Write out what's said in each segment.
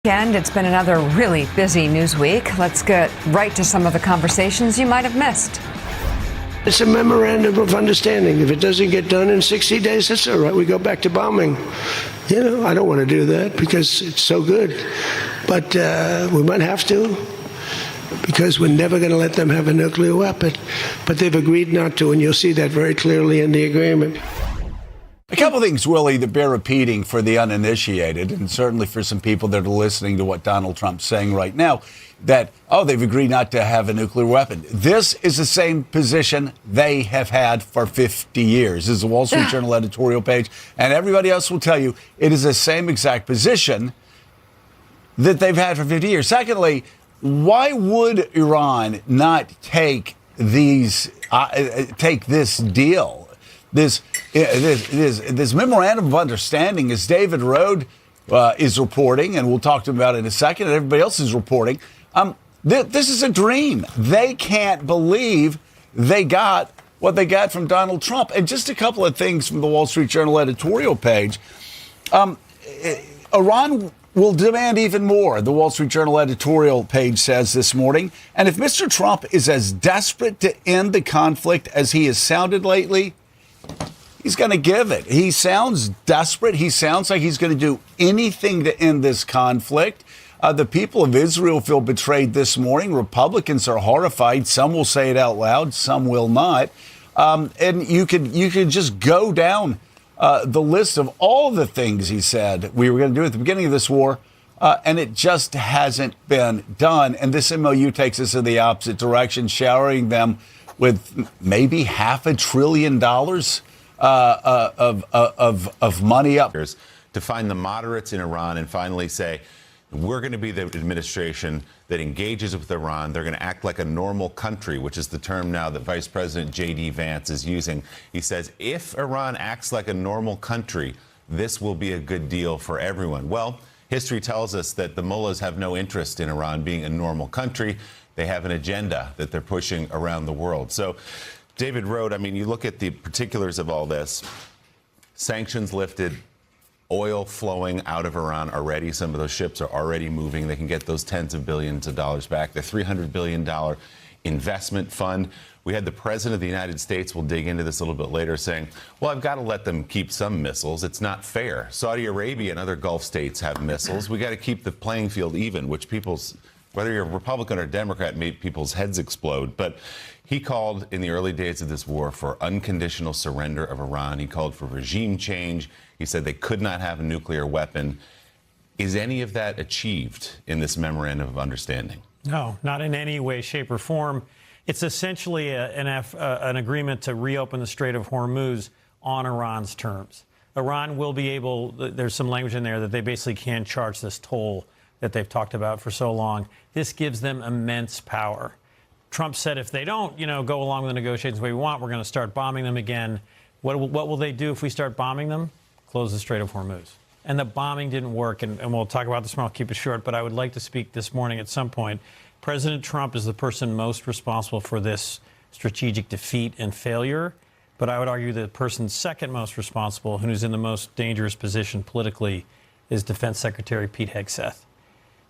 And it's been another really busy news week. Let's get right to some of the conversations you might have missed. It's a memorandum of understanding. If it doesn't get done in 60 days, that's all right. We go back to bombing. You know, I don't want to do that because it's so good. But we might have to because we're never going to let them have a nuclear weapon. But they've agreed not to, and you'll see that very clearly in the agreement. A couple things, Willie, that bear repeating for the uninitiated, and certainly for some people that are listening to what Donald Trump's saying right now, that, they've agreed not to have a nuclear weapon. This is the same position they have had for 50 years. This is the Wall Street Journal editorial page, and everybody else will tell you it is the same exact position that they've had for 50 years. Secondly, why would Iran not take this deal? This memorandum of understanding, as David Rode is reporting, and we'll talk to him about it in a second, and everybody else is reporting, this is a dream. They can't believe they got what they got from Donald Trump. And just a couple of things from the Wall Street Journal editorial page. Iran will demand even more, the Wall Street Journal editorial page says this morning. And if Mr. Trump is as desperate to end the conflict as he has sounded lately, he's going to give it. He sounds desperate. He sounds like he's going to do anything to end this conflict. The people of Israel feel betrayed this morning. Republicans are horrified. Some will say it out loud. Some will not. And you could just go down the list of all the things he said we were going to do at the beginning of this war, and it just hasn't been done. And this MOU takes us in the opposite direction, showering them with maybe $500 billion of money up. To find the moderates in Iran and finally say, we're going to be the administration that engages with Iran. They're going to act like a normal country, which is the term now that Vice President J.D. Vance is using. He says, if Iran acts like a normal country, this will be a good deal for everyone. Well, history tells us that the mullahs have no interest in Iran being a normal country. They have an agenda that they're pushing around the world. So, David Rode, I mean, you look at the particulars of all this. Sanctions lifted, oil flowing out of Iran already. Some of those ships are already moving. They can get those tens of billions of dollars back. The $300 billion investment fund. We had the president of the United States, we'll dig into this a little bit later, saying, well, I've got to let them keep some missiles. It's not fair. Saudi Arabia and other Gulf states have missiles. We got to keep the playing field even, which whether you're a Republican or Democrat, made people's heads explode. But he called in the early days of this war for unconditional surrender of Iran. He called for regime change. He said they could not have a nuclear weapon. Is any of that achieved in this memorandum of understanding? No, not in any way, shape, or form. It's essentially an agreement to reopen the Strait of Hormuz on Iran's terms. Iran will be able, there's some language in there that they basically can charge this toll that they've talked about for so long. This gives them immense power. Trump said if they don't, go along with the negotiations the way we want, we're going to start bombing them again. What will they do if we start bombing them? Close the Strait of Hormuz. And the bombing didn't work, and we'll talk about this more. I'll keep it short, but I would like to speak this morning at some point. President Trump is the person most responsible for this strategic defeat and failure, but I would argue the person second most responsible, who's in the most dangerous position politically, is Defense Secretary Pete Hegseth.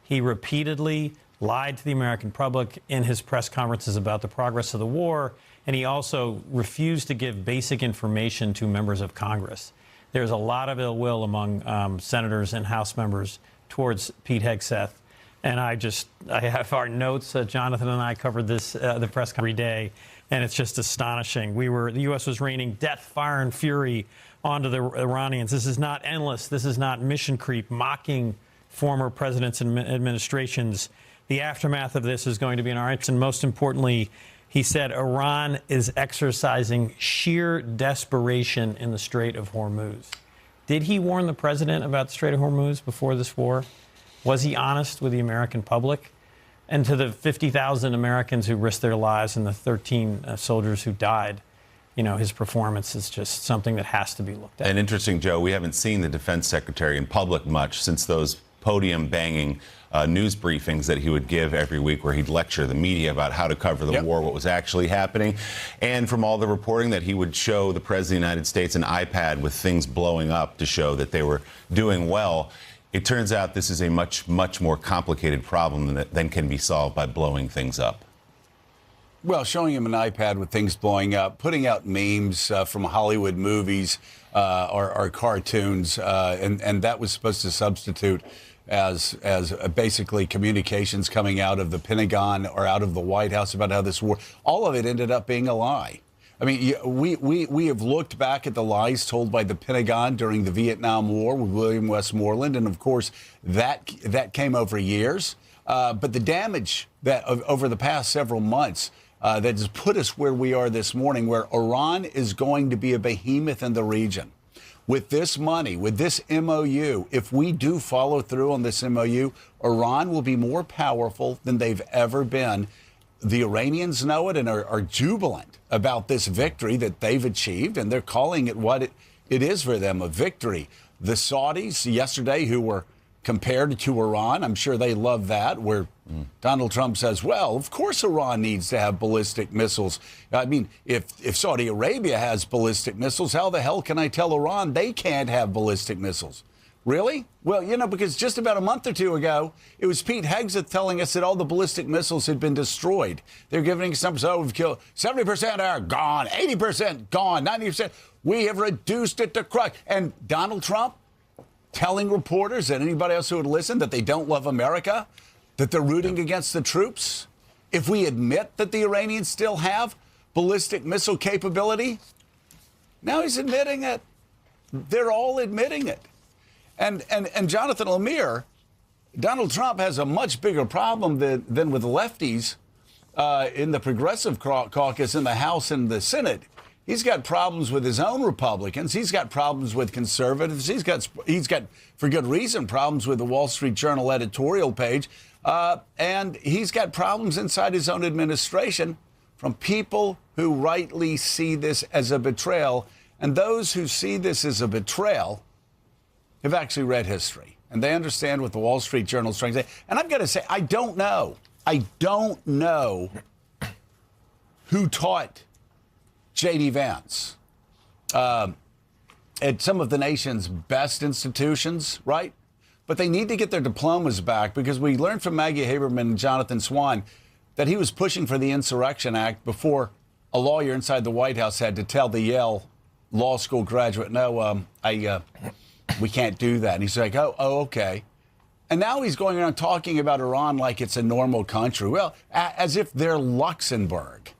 He repeatedly lied to the American public in his press conferences about the progress of the war, and he also refused to give basic information to members of Congress. There's a lot of ill will among senators and House members towards Pete Hegseth. And I have our notes. Jonathan and I covered this, the press conference every day, and it's just astonishing. The U.S. was raining death, fire, and fury onto the Iranians. This is not endless. This is not mission creep, mocking former presidents and administrations. The aftermath of this is going to be in our interest. And most importantly, he said Iran is exercising sheer desperation in the Strait of Hormuz. Did he warn the president about the Strait of Hormuz before this war? Was he honest with the American public? And to the 50,000 Americans who risked their lives and the 13 soldiers who died, his performance is just something that has to be looked at. And interesting, Joe, we haven't seen the defense secretary in public much since those podium banging news briefings that he would give every week where he'd lecture the media about how to cover the war, what was actually happening. And from all the reporting that he would show the President of the United States an iPad with things blowing up to show that they were doing well. It turns out this is a much, much more complicated problem than can be solved by blowing things up. Well, showing him an iPad with things blowing up, putting out memes from Hollywood movies or cartoons, and that was supposed to substitute as basically communications coming out of the Pentagon or out of the White House about how this war, all of it ended up being a lie. I mean, we have looked back at the lies told by the Pentagon during the Vietnam War with William Westmoreland, and of course that came over years. But the damage that over the past several months that has put us where we are this morning, where Iran is going to be a behemoth in the region. With this money, with this MOU, if we do follow through on this MOU, Iran will be more powerful than they've ever been. The Iranians know it and are jubilant about this victory that they've achieved, and they're calling it what it is for them, a victory. The Saudis yesterday, who were compared to Iran, I'm sure they love that, where Donald Trump says, well, of course Iran needs to have ballistic missiles. I mean, if Saudi Arabia has ballistic missiles, how the hell can I tell Iran they can't have ballistic missiles? Really? Well, because just about a month or two ago, it was Pete Hegseth telling us that all the ballistic missiles had been destroyed. They're giving us numbers, we've killed 70% are gone, 80% gone, 90%. We have reduced it to crux. And Donald Trump telling reporters and anybody else who would listen that they don't love America, that they're rooting against the troops. If we admit that the Iranians still have ballistic missile capability, now he's admitting it. They're all admitting it. And Jonathan Lemire, Donald Trump has a much bigger problem than with lefties in the progressive caucus in the House and the Senate. He's got problems with his own Republicans. He's got problems with conservatives. He's got, for good reason, problems with the Wall Street Journal editorial page. And he's got problems inside his own administration from people who rightly see this as a betrayal. And those who see this as a betrayal have actually read history. And they understand what the Wall Street Journal is trying to say. And I've got to say, I don't know who taught J.D. Vance at some of the nation's best institutions, right? But they need to get their diplomas back, because we learned from Maggie Haberman and Jonathan Swan that he was pushing for the Insurrection Act before a lawyer inside the White House had to tell the Yale Law School graduate, no, we can't do that. And he's like, oh, okay. And now he's going around talking about Iran like it's a normal country. Well, as if they're Luxembourg.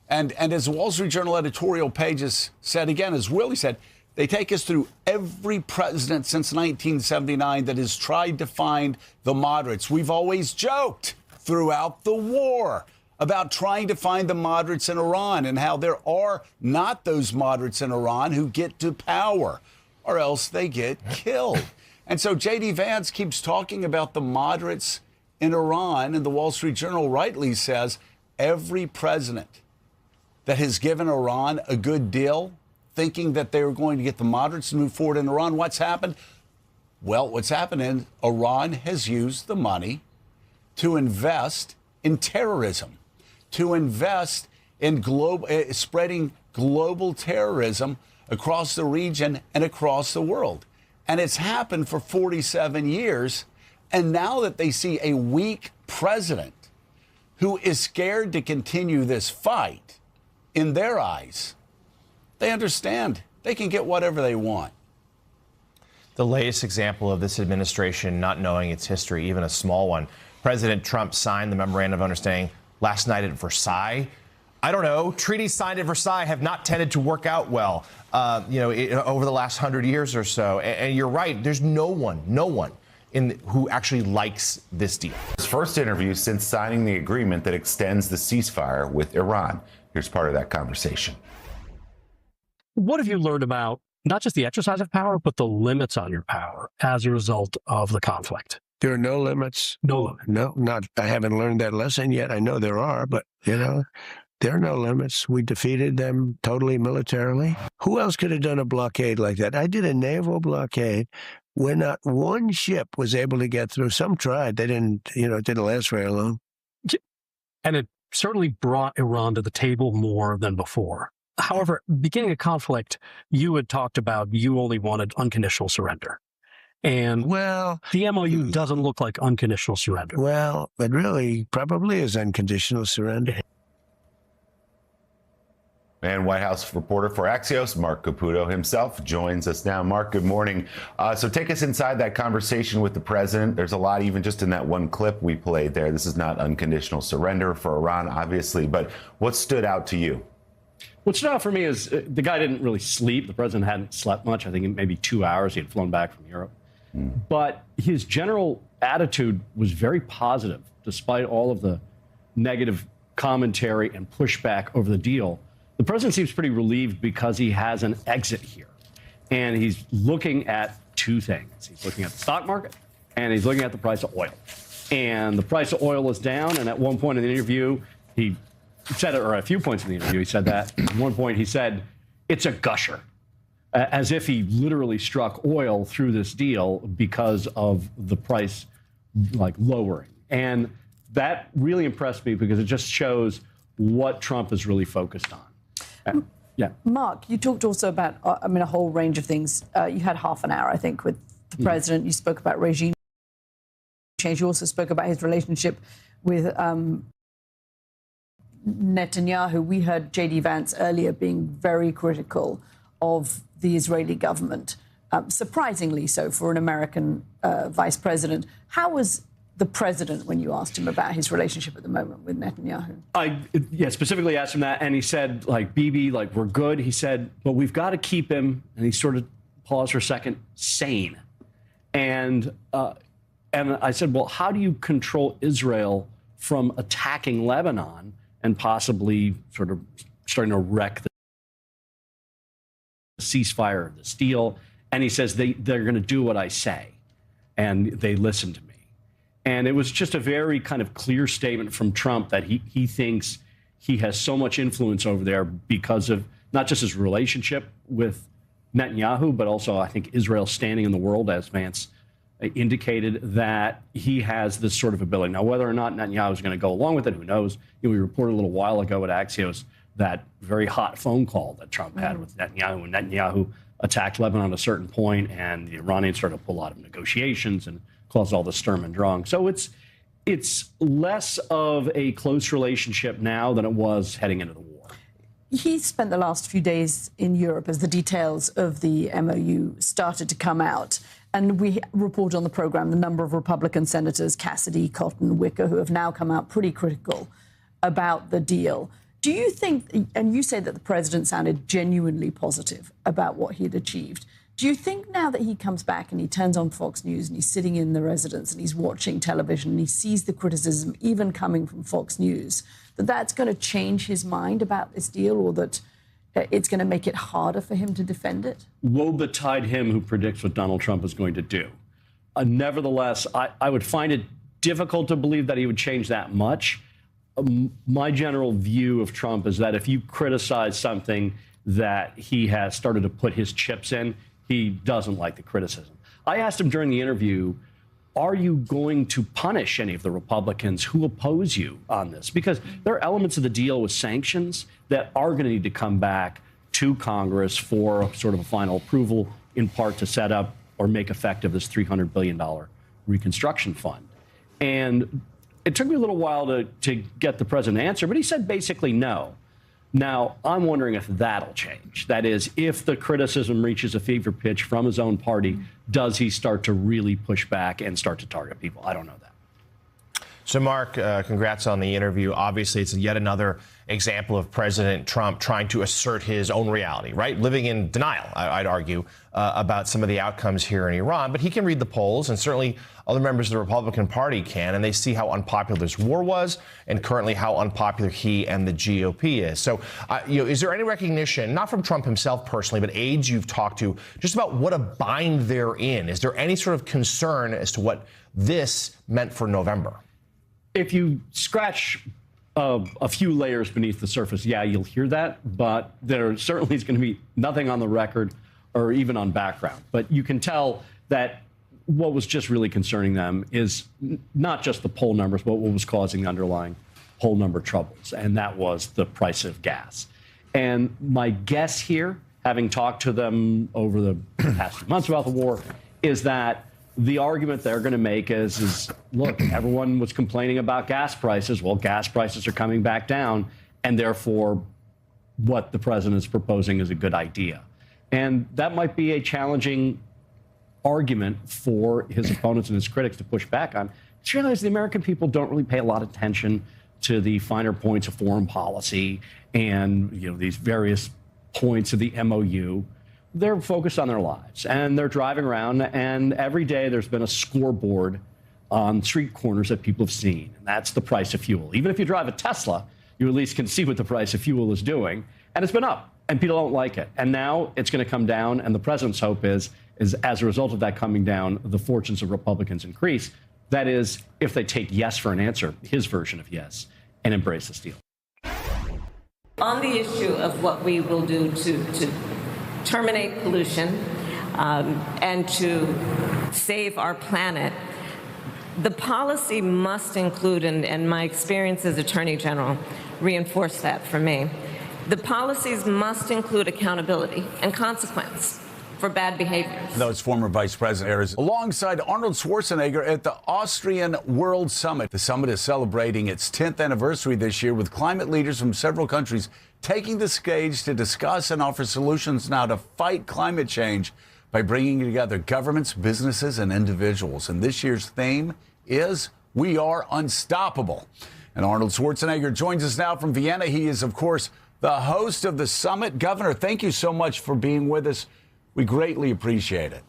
And as the Wall Street Journal editorial pages said again, as Willie said, they take us through every president since 1979 that has tried to find the moderates. We've always joked throughout the war about trying to find the moderates in Iran and how there are not those moderates in Iran who get to power, or else they get killed. And so J.D. Vance keeps talking about the moderates in Iran, and the Wall Street Journal rightly says every president that has given Iran a good deal, thinking that they were going to get the moderates to move forward in Iran, what's happened? Well, what's happened is Iran has used the money to invest in terrorism, to invest in spreading global terrorism across the region and across the world. And it's happened for 47 years. And now that they see a weak president who is scared to continue this fight, in their eyes, they understand they can get whatever they want. The latest example of this administration not knowing its history, even a small one. President Trump signed the memorandum of understanding last night at Versailles. I don't know. Treaties signed at Versailles have not tended to work out well, over the last 100 years or so. And you're right. There's no one who actually likes this deal. His first interview since signing the agreement that extends the ceasefire with Iran. Here's part of that conversation. What have you learned about not just the exercise of power, but the limits on your power as a result of the conflict? There are no limits. No limit. No, not. I haven't learned that lesson yet. I know there are, but, there are no limits. We defeated them totally militarily. Who else could have done a blockade like that? I did a naval blockade where not one ship was able to get through. Some tried. They didn't, it didn't last very long. And it certainly brought Iran to the table more than before. However, beginning a conflict, you had talked about you only wanted unconditional surrender. And Well, the MOU doesn't look like unconditional surrender. well, it really probably is unconditional surrender. And White House reporter for Axios, Mark Caputo himself, joins us now. Mark, good morning. So take us inside that conversation with the president. There's a lot, even just in that one clip we played there. This is not unconditional surrender for Iran, obviously, but what stood out to you? What stood out for me is the guy didn't really sleep. The president hadn't slept much. I think maybe 2 hours. He had flown back from Europe. But his general attitude was very positive, despite all of the negative commentary and pushback over the deal. The president seems pretty relieved because he has an exit here. And he's looking at two things. He's looking at the stock market and he's looking at the price of oil. And the price of oil is down. And at one point in the interview, he said it, or at a few points in the interview, he said that. At one point, he said, it's a gusher, as if he literally struck oil through this deal because of the price like lowering. And that really impressed me because it just shows what Trump is really focused on. Yeah. Mark, you talked also about, a whole range of things. You had half an hour, I think, with the president. You spoke about regime change. You also spoke about his relationship with Netanyahu. We heard J.D. Vance earlier being very critical of the Israeli government, surprisingly so for an American vice president. How was the president when you asked him about his relationship at the moment with Netanyahu? I specifically asked him that, and he said, like, Bibi, like, we're good. He said, but we've got to keep him, and he sort of paused for a second, sane. And I said, well, how do you control Israel from attacking Lebanon and possibly sort of starting to wreck the ceasefire, this deal? And he says they're going to do what I say, and they listen to me. And it was just a very kind of clear statement from Trump that he thinks he has so much influence over there because of not just his relationship with Netanyahu, but also I think Israel's standing in the world, as Vance indicated, that he has this sort of ability. Now, whether or not Netanyahu is going to go along with it, who knows? We reported a little while ago at Axios that very hot phone call that Trump had with Netanyahu, when Netanyahu attacked Lebanon at a certain point, and the Iranians started to pull out of negotiations and caused all the sturm and drang. So it's less of a close relationship now than it was heading into the war. He spent the last few days in Europe as the details of the MOU started to come out. And we report on the program the number of Republican senators, Cassidy, Cotton, Wicker, who have now come out pretty critical about the deal. Do you think, and you say that the president sounded genuinely positive about what he had achieved, do you think now that he comes back and he turns on Fox News and he's sitting in the residence and he's watching television and he sees the criticism even coming from Fox News, that that's going to change his mind about this deal, or that it's going to make it harder for him to defend it? Woe betide him who predicts what Donald Trump is going to do. Nevertheless, I would find it difficult to believe that he would change that much. My general view of Trump is that if you criticize something that he has started to put his chips in, he doesn't like the criticism. I asked him during the interview, are you going to punish any of the Republicans who oppose you on this? Because there are elements of the deal with sanctions that are going to need to come back to Congress for sort of a final approval, in part to set up or make effective this $300 billion reconstruction fund. And it took me a little while to get the president to answer, but he said basically no. Now, I'm wondering if that'll change. That is, if the criticism reaches a fever pitch from his own party, does he start to really push back and start to target people? I don't know that. So, Mark, congrats on the interview. Obviously, it's yet another example of President Trump trying to assert his own reality, right? Living in denial, I'd argue, about some of the outcomes here in Iran. But he can read the polls, and certainly other members of the Republican Party can, and they see how unpopular this war was and currently how unpopular he and the GOP is. So, is there any recognition, not from Trump himself personally, but aides you've talked to, just about what a bind they're in? Is there any sort of concern as to what this meant for November? If you scratch a few layers beneath the surface, yeah, you'll hear that, but there certainly is going to be nothing on the record or even on background. But you can tell that what was just really concerning them is not just the poll numbers, but what was causing the underlying poll number troubles, and that was the price of gas. And my guess here, having talked to them over the past few months about the war, is that the argument they're going to make is, look, everyone was complaining about gas prices. Well, gas prices are coming back down, and therefore what the president is proposing is a good idea. And that might be a challenging argument for his opponents and his critics to push back on. Just realize the American people don't really pay a lot of attention to the finer points of foreign policy and these various points of the MOU. They're focused on their lives, and they're driving around, and every day there's been a scoreboard on street corners that people have seen, and that's the price of fuel. Even if you drive a Tesla, you at least can see what the price of fuel is doing, and it's been up, and people don't like it. And now it's going to come down, and the president's hope is as a result of that coming down, the fortunes of Republicans increase. That is, if they take yes for an answer, his version of yes, and embrace this deal. On the issue of what we will do to terminate pollution and to save our planet, the policy must include, and my experience as Attorney General reinforced that for me, the policies must include accountability and consequence for bad behaviors. That was former Vice President Ayers alongside Arnold Schwarzenegger at the Austrian World Summit. The summit is celebrating its 10th anniversary this year, with climate leaders from several countries taking the stage to discuss and offer solutions now to fight climate change by bringing together governments, businesses, and individuals. And this year's theme is We Are Unstoppable. And Arnold Schwarzenegger joins us now from Vienna. He is, of course, the host of the summit. Governor, thank you so much for being with us. We greatly appreciate it.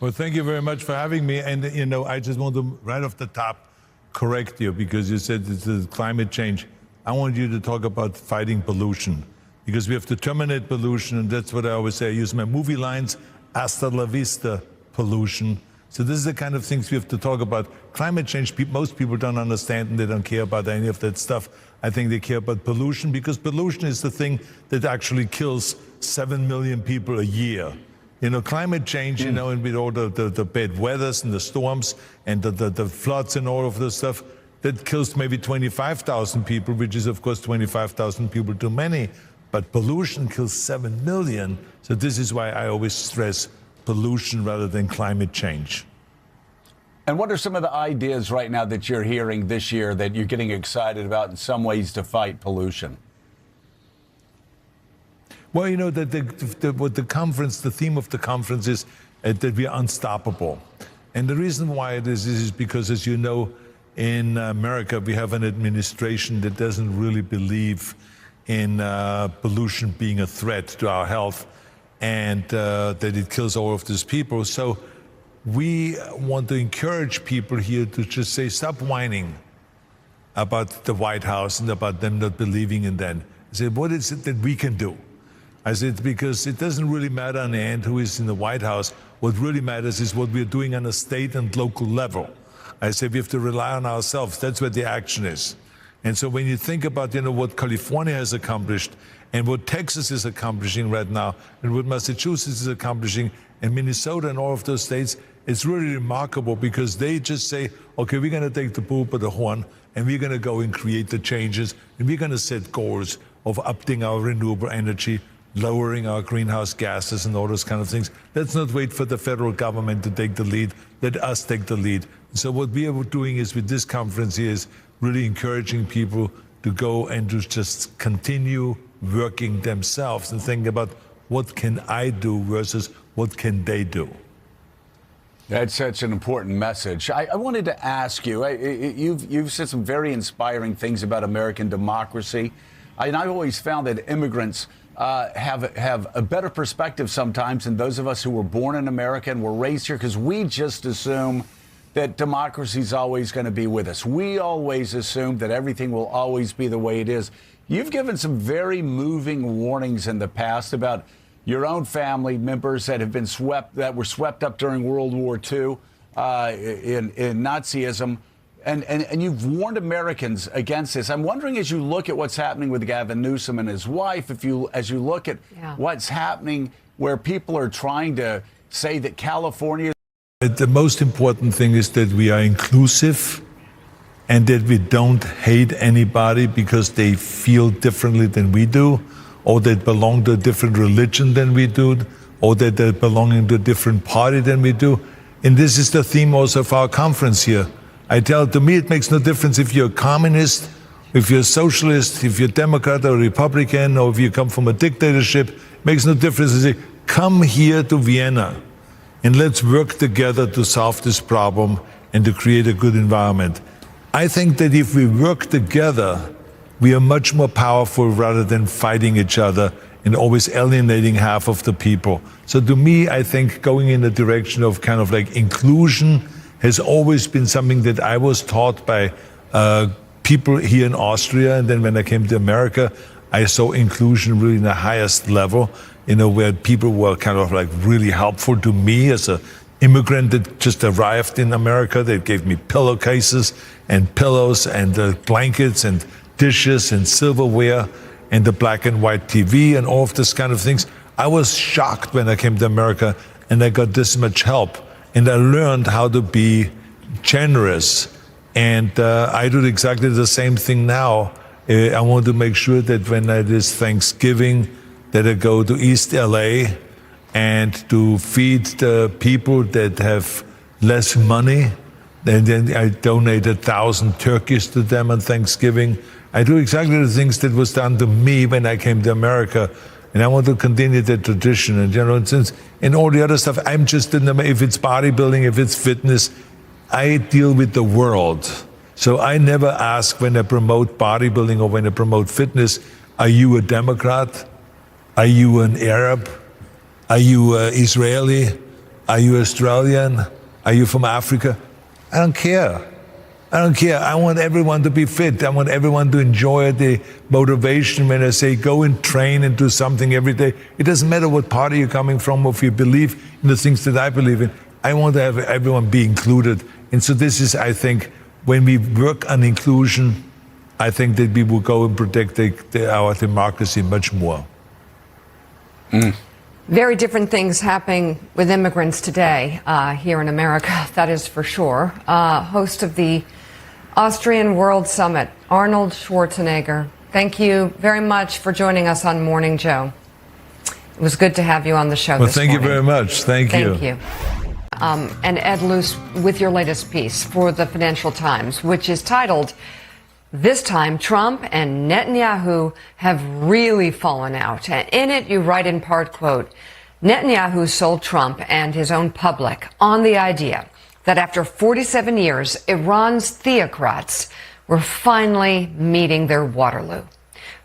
Well, thank you very much for having me. And, I just want to, right off the top, correct you, because you said this is climate change. I want you to talk about fighting pollution, because we have to terminate pollution, and that's what I always say. I use my movie lines, hasta la vista, pollution. So this is the kind of things we have to talk about. Climate change, most people don't understand, and they don't care about any of that stuff. I think they care about pollution, because pollution is the thing that actually kills 7 million people a year. Climate change, and with all the bad weathers and the storms and the floods and all of this stuff, that kills maybe 25,000 people, which is, of course, 25,000 people too many. But pollution kills 7 million. So this is why I always stress pollution rather than climate change. And what are some of the ideas right now that you're hearing this year that you're getting excited about in some ways to fight pollution? Well, what the theme of the conference is that we are unstoppable. And the reason why it is because, as you know, in America, we have an administration that doesn't really believe in pollution being a threat to our health, and that it kills all of these people. So we want to encourage people here to just say, stop whining about the White House and about them not believing in that. I said, what is it that we can do? I said, because it doesn't really matter in the end who is in the White House. What really matters is what we're doing on a state and local level. I said, we have to rely on ourselves. That's where the action is. And so when you think about, what California has accomplished and what Texas is accomplishing right now and what Massachusetts is accomplishing and Minnesota and all of those states, it's really remarkable, because they just say, okay, we're going to take the bull by the horn and we're going to go and create the changes, and we're going to set goals of upping our renewable energy, lowering our greenhouse gases and all those kind of things. Let's not wait for the federal government to take the lead. Let us take the lead. So what we are doing is, with this conference here, is really encouraging people to go and to just continue working themselves and think about what can I do versus what can they do. That's such an important message. I wanted to ask you, you've said some very inspiring things about American democracy. And I've always found that immigrants have a better perspective sometimes than those of us who were born in America and were raised here, because we just assume that democracy is always going to be with us. We always assume that everything will always be the way it is. You've given some very moving warnings in the past about your own family members that were swept up during World War II in Nazism. And you've warned Americans against this. I'm wondering, as you look at what's happening with Gavin Newsom and his wife, as you look at what's happening where people are trying to say that California... The most important thing is that we are inclusive and that we don't hate anybody because they feel differently than we do, or they belong to a different religion than we do, or that they're belonging to a different party than we do. And this is the theme also of our conference here. To me, it makes no difference if you're a communist, if you're a socialist, if you're a Democrat or a Republican, or if you come from a dictatorship. It makes no difference. I say, come here to Vienna and let's work together to solve this problem and to create a good environment. I think that if we work together, we are much more powerful rather than fighting each other and always alienating half of the people. So to me, I think going in the direction of kind of like inclusion has always been something that I was taught by people here in Austria. And then when I came to America, I saw inclusion really in the highest level, where people were kind of like really helpful to me as an immigrant that just arrived in America. They gave me pillowcases and pillows and blankets and dishes and silverware and the black and white TV and all of this kind of things. I was shocked when I came to America and I got this much help. And I learned how to be generous. And I do exactly the same thing now. I want to make sure that when it is Thanksgiving, that I go to East LA and to feed the people that have less money. And then I donate 1,000 turkeys to them on Thanksgiving. I do exactly the things that was done to me when I came to America. And I want to continue that tradition. And, since in all the other stuff, I'm just if it's bodybuilding, if it's fitness, I deal with the world. So I never ask when I promote bodybuilding or when I promote fitness, are you a Democrat? Are you an Arab? Are you Israeli? Are you Australian? Are you from Africa? I don't care. I don't care. I want everyone to be fit. I want everyone to enjoy the motivation when I say go and train and do something every day. It doesn't matter what party you're coming from or if you believe in the things that I believe in. I want to have everyone be included. And so this is, I think, when we work on inclusion, I think that we will go and protect our democracy much more. Very different things happening with immigrants today here in America, that is for sure. Host of the Austrian World Summit, Arnold Schwarzenegger. Thank you very much for joining us on Morning Joe. It was good to have you on the show this morning. Well, thank you very much. Thank you. Thank you. And Ed Luce with your latest piece for the Financial Times, which is titled, "This time Trump and Netanyahu have really fallen out." And in it, you write in part, quote, "Netanyahu sold Trump and his own public on the idea that after 47 years, Iran's theocrats were finally meeting their Waterloo.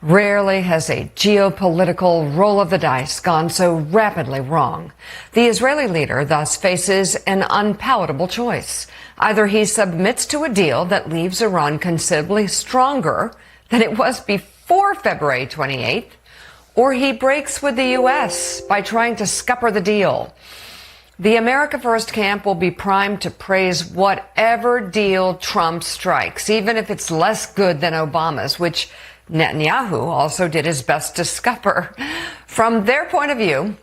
Rarely has a geopolitical roll of the dice gone so rapidly wrong. The Israeli leader thus faces an unpalatable choice. Either he submits to a deal that leaves Iran considerably stronger than it was before February 28th, or he breaks with the U.S. by trying to scupper the deal. The America First camp will be primed to praise whatever deal Trump strikes, even if it's less good than Obama's, which Netanyahu also did his best to scupper. From their point of view,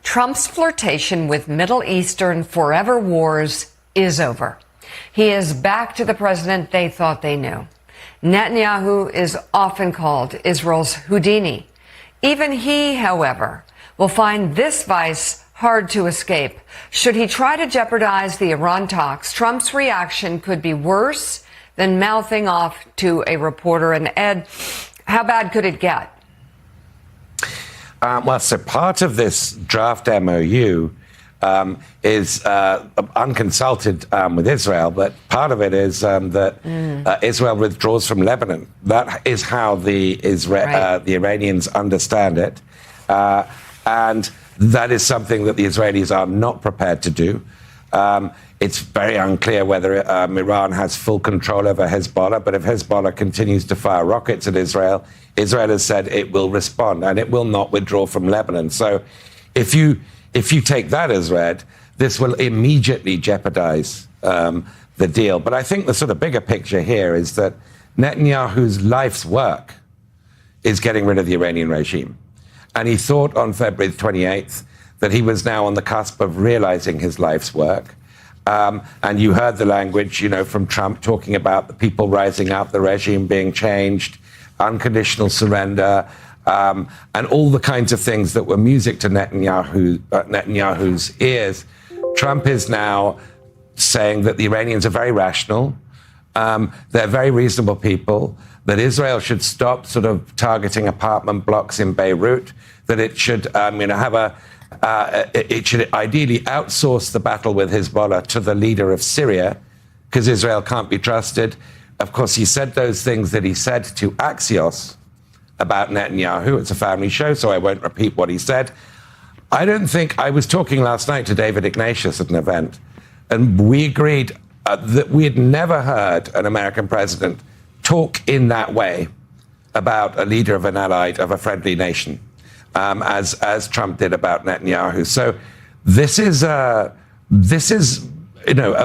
Trump's flirtation with Middle Eastern forever wars is over. He is back to the president they thought they knew. Netanyahu is often called Israel's Houdini. Even he, however, will find this vice hard to escape. Should he try to jeopardize the Iran talks, Trump's reaction could be worse than mouthing off to a reporter. And Ed, how bad could it get? Well, so part of this draft MOU is unconsulted with Israel, but part of it is that Israel withdraws from Lebanon. That is how the Iranians understand it. And that is something that the Israelis are not prepared to do. It's very unclear whether Iran has full control over Hezbollah, but if Hezbollah continues to fire rockets at Israel, Israel has said it will respond and it will not withdraw from Lebanon. So if you take that as read, this will immediately jeopardize the deal. But I think the sort of bigger picture here is that Netanyahu's life's work is getting rid of the Iranian regime. And he thought on February 28th that he was now on the cusp of realizing his life's work. And you heard the language, from Trump talking about the people rising up, the regime being changed, unconditional surrender, and all the kinds of things that were music to Netanyahu's ears. Trump is now saying that the Iranians are very rational, they're very reasonable people, that Israel should stop sort of targeting apartment blocks in Beirut, that it should, it should ideally outsource the battle with Hezbollah to the leader of Syria, because Israel can't be trusted. Of course, he said those things that he said to Axios about Netanyahu. It's a family show, so I won't repeat what he said. I was talking last night to David Ignatius at an event, and we agreed that we had never heard an American president talk in that way about a leader of an allied, of a friendly nation, as Trump did about Netanyahu. So this is a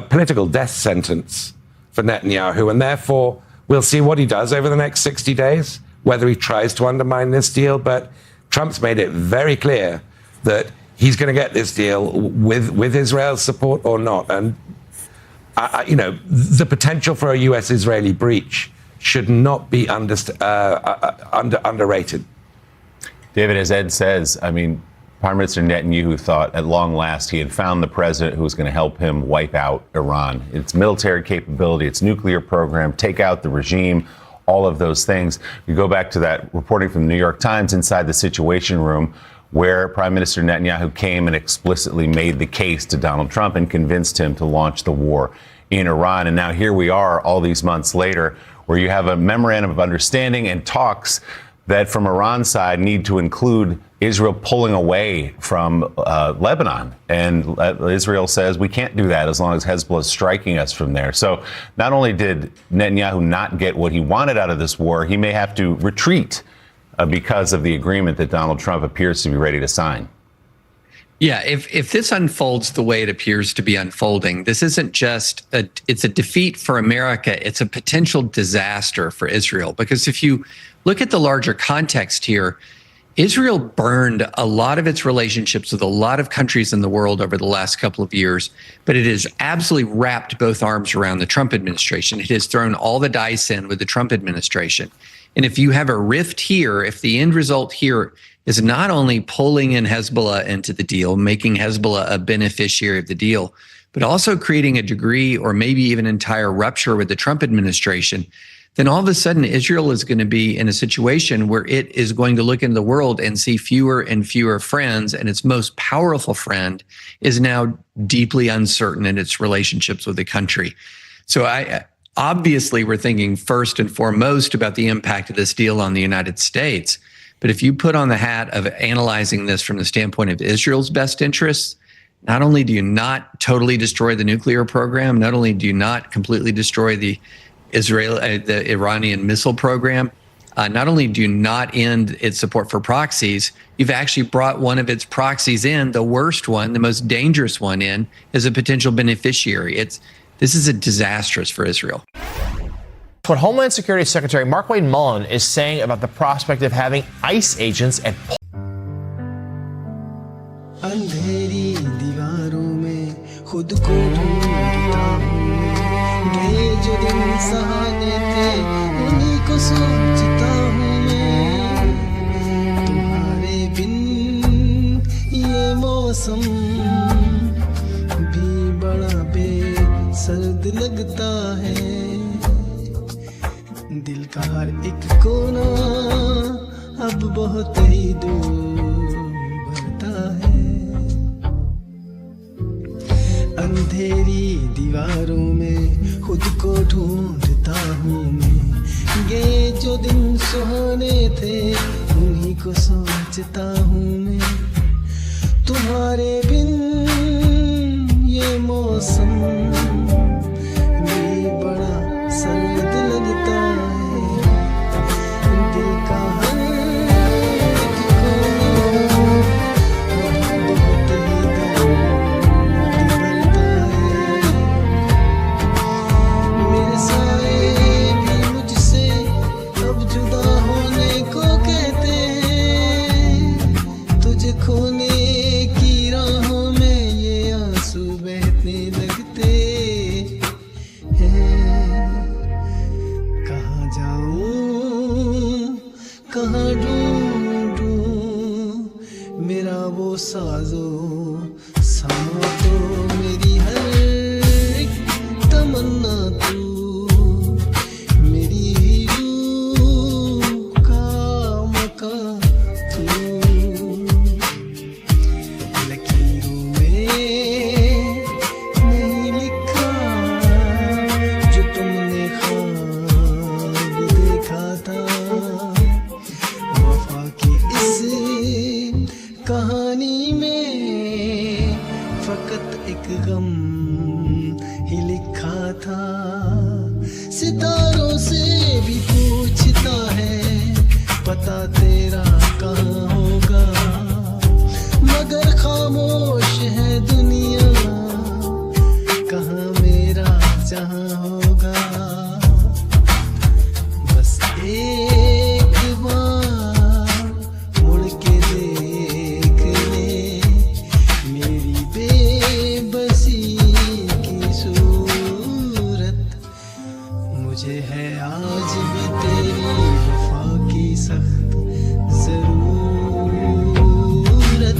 political death sentence for Netanyahu, and therefore we'll see what he does over the next 60 days, whether he tries to undermine this deal. But Trump's made it very clear that he's going to get this deal with Israel's support or not. And, the potential for a U.S.-Israeli breach should not be underrated. David, as Ed says, Prime Minister Netanyahu thought at long last he had found the president who was going to help him wipe out Iran. Its military capability, its nuclear program, take out the regime, all of those things. We go back to that reporting from the New York Times inside the Situation Room, where Prime Minister Netanyahu came and explicitly made the case to Donald Trump and convinced him to launch the war in Iran. And now here we are all these months later, where you have a memorandum of understanding and talks that from Iran's side need to include Israel pulling away from Lebanon. And Israel says we can't do that as long as Hezbollah is striking us from there. So not only did Netanyahu not get what he wanted out of this war, he may have to retreat because of the agreement that Donald Trump appears to be ready to sign. Yeah, if this unfolds the way it appears to be unfolding, this isn't just it's a defeat for America. It's a potential disaster for Israel, because if you look at the larger context here, Israel burned a lot of its relationships with a lot of countries in the world over the last couple of years, but it has absolutely wrapped both arms around the Trump administration. It has thrown all the dice in with the Trump administration. And if you have a rift here, if the end result here is not only pulling in Hezbollah into the deal, making Hezbollah a beneficiary of the deal, but also creating a degree or maybe even entire rupture with the Trump administration, then all of a sudden Israel is going to be in a situation where it is going to look into the world and see fewer and fewer friends, and its most powerful friend is now deeply uncertain in its relationships with the country. So obviously we're thinking first and foremost about the impact of this deal on the United States. But if you put on the hat of analyzing this from the standpoint of Israel's best interests, not only do you not totally destroy the nuclear program, not only do you not completely destroy the Iranian missile program, not only do you not end its support for proxies, you've actually brought one of its proxies in, the worst one, the most dangerous one in, as a potential beneficiary. This is a disastrous for Israel. What Homeland Security Secretary Markwayne Mullin is saying about the prospect of having ICE agents at अंधेरी दीवारों में खुद को ढूंढता हूँ गए जो दिन सहाने थे उन्हीं को सोचता हूँ मैं तुम्हारे बिन ये मौसम भी बड़ा बेसर्द लगता है दिल का हर एक कोना अब बहुत ही दूर भरता है अंधेरी दीवारों में खुद को ढूंढता हूँ मैं ये जो दिन सुहाने थे उन्हीं को सोचता हूँ मैं तुम्हारे बिन ये मौसम भी बड़ा सर्द लगता है दिल का हर एक कोना बहुत ही दर्द भरता है मेरे साए भी मुझसे अब जुदा होने को कहते हैं तुझे खोने की राहों में ये आंसू बहने लगते कहाँ जाऊं कहाँ ढूंढूं साजो समा तो मेरी हर एक तमन्ना तू मेरी रूह का मका तू लकीरों में नहीं लिखा जो तुमने ख्वाब देखा था वफा की इस कहानी में फकत एक गम ही लिखा था सितारों से भी पूछता है पता तेरा कहाँ होगा मगर खामोश है दुनिया कहाँ मेरा जहाँ होगा बस एक बार मुड़ के देख ले मेरी बेबसी की सूरत मुझे है आज भी तेरी वफा की सख्त जरूरत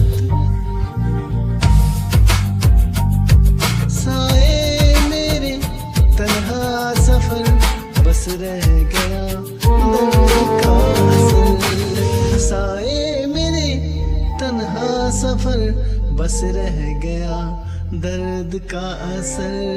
साए मेरे तन्हा सफर बस रह गया दर्द का असर साए मेरे तन्हा सफर बस रह गया दर्द का असर